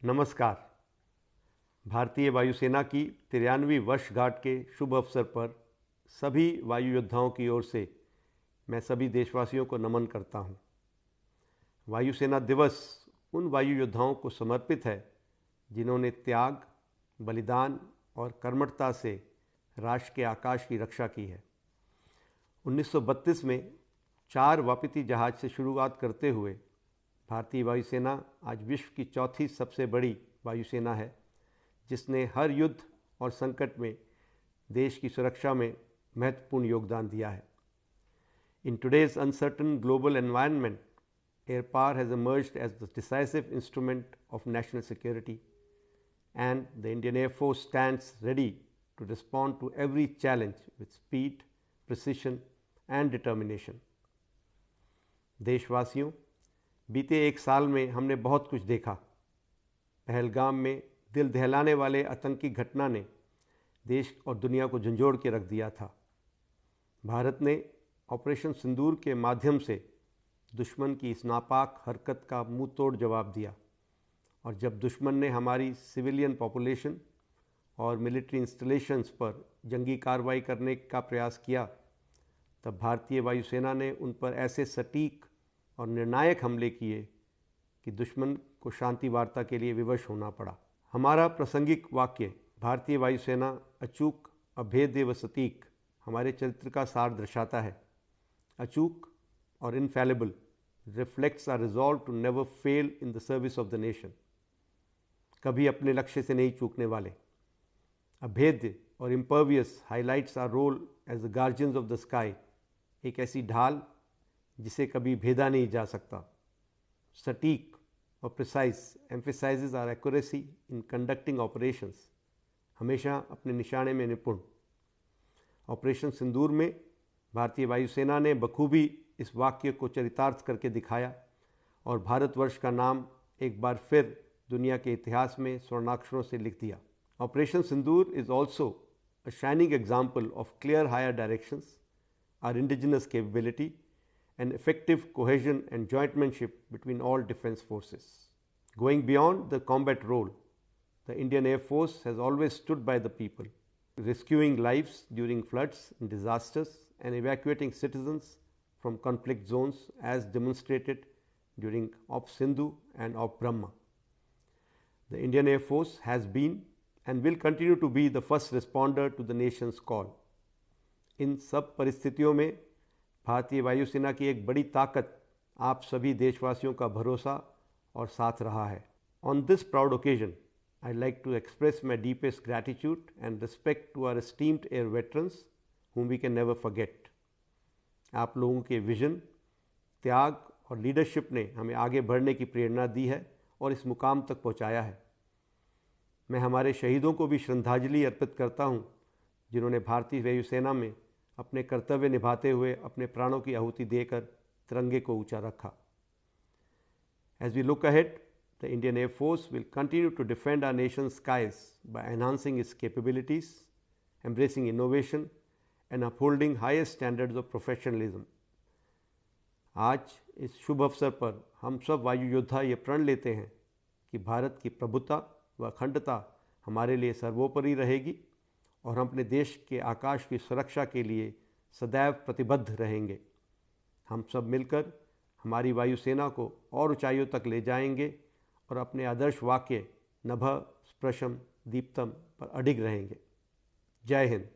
नमस्कार। भारतीय वायुसेना की 93वीं वर्षगांठ के शुभ अवसर पर सभी वायु योद्धाओं की ओर से मैं सभी देशवासियों को नमन करता हूं। वायुसेना दिवस उन वायु योद्धाओं को समर्पित है जिन्होंने त्याग, बलिदान और कर्मठता से राष्ट्र के आकाश की रक्षा की है। 1932 में 4 वापती जहाज से शुरुआत करते हुए भारतीय वायुसेना आज विश्व की चौथी सबसे बड़ी वायुसेना है, जिसने हर युद्ध और संकट में देश की सुरक्षा में महत्वपूर्ण योगदान दिया है। In today's uncertain global environment, air power has emerged as the decisive instrument of national security, and the Indian Air Force stands ready to respond to every challenge with speed, precision and determination. देशवासियों, बीते एक साल में हमने बहुत कुछ देखा। पहलगाम में दिल दहलाने वाले आतंकी घटना ने देश और दुनिया को झंझोड़ के रख दिया था। भारत ने ऑपरेशन सिंदूर के माध्यम से दुश्मन की इस नापाक हरकत का मुंह तोड़ जवाब दिया, और जब दुश्मन ने हमारी सिविलियन पॉपुलेशन और मिलिट्री इंस्टॉलेशंस पर जंगी कार्रवाई करने का प्रयास किया, तब भारतीय वायुसेना ने उन पर ऐसे सटीक और निर्णायक हमले किए कि दुश्मन को शांति वार्ता के लिए विवश होना पड़ा। हमारा प्रासंगिक वाक्य भारतीय वायुसेना अचूक, अभेद्य व सटीक हमारे चरित्र का सार दर्शाता है। अचूक और infallible reflects our resolve to never fail in the service of the nation, कभी अपने लक्ष्य से नहीं चूकने वाले। अभेद्य और impervious highlights our role as the guardians of the sky, एक ऐसी ढाल जिसे कभी भेदा नहीं जा सकता। सटीक और precise emphasises our accuracy in conducting operations, हमेशा अपने निशाने में निपुण। ऑपरेशन सिंदूर में भारतीय वायुसेना ने बखूबी इस वाक्य को चरितार्थ करके दिखाया और भारतवर्ष का नाम एक बार फिर दुनिया के इतिहास में स्वर्णाक्षरों से लिख दिया। Operation Sindoor is also a shining example of clear higher directions, our indigenous capability and effective cohesion and jointmanship between all defense forces. Going beyond the combat role, the Indian Air Force has always stood by the people, rescuing lives during floods and disasters and evacuating citizens from conflict zones as demonstrated during Op Sindhu and Op Brahma. The Indian Air Force has been and will continue to be the first responder to the nation's call. इन सब परिस्थितियों में भारतीय वायुसेना की एक बड़ी ताकत आप सभी देशवासियों का भरोसा और साथ रहा है। On this proud occasion I like to express my deepest gratitude and respect to our esteemed air veterans whom we can never forget. आप लोगों के विजन, त्याग और लीडरशिप ने हमें आगे बढ़ने की प्रेरणा दी है और इस मुकाम तक पहुंचाया है। मैं हमारे शहीदों को भी श्रद्धांजलि अर्पित करता हूं, जिन्होंने भारतीय वायुसेना में अपने कर्तव्य निभाते हुए अपने प्राणों की आहुति देकर तिरंगे को ऊंचा रखा। As we look ahead, the Indian Air Force will continue to defend our nation's skies by enhancing its capabilities, embracing innovation, and upholding highest standards of professionalism. आज इस शुभ अवसर पर हम सब वायु योद्धा ये प्रण लेते हैं कि भारत की प्रभुता व अखंडता हमारे लिए सर्वोपरि रहेगी और हम अपने देश के आकाश की सुरक्षा के लिए सदैव प्रतिबद्ध रहेंगे। हम सब मिलकर हमारी वायुसेना को और ऊंचाइयों तक ले जाएंगे और अपने आदर्श वाक्य नभः स्पृशं दीप्तम पर अडिग रहेंगे। जय हिंद।